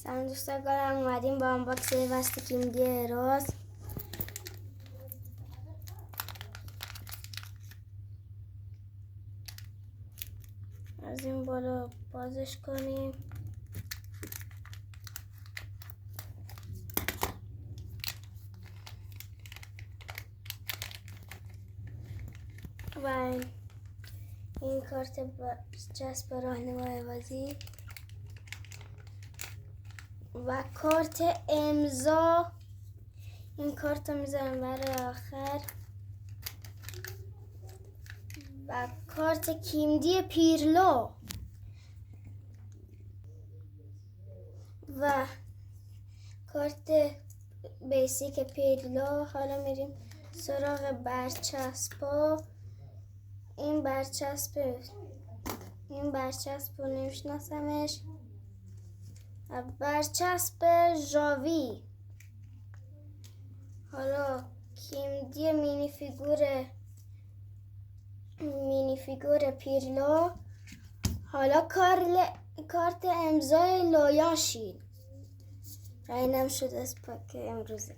سلام دوستان، گلم اومدیم با انباکس وست کیمدی اروز. از این بالا بازش کنیم. و این کارت جذب راهنمای بازی و کارت امضا. این کارت رو میذارم برای آخر. و کارت کیمدی پیرلو و کارت بیسیک پیرلو. حالا میریم سراغ برچسبا. این برچسب رو نمیشناسمش. برچسب ژاوی. حالا کیمدی مینی فیگور پیرلو. حالا کارت امضای لویاشی. اینم شد از پاک امروزه.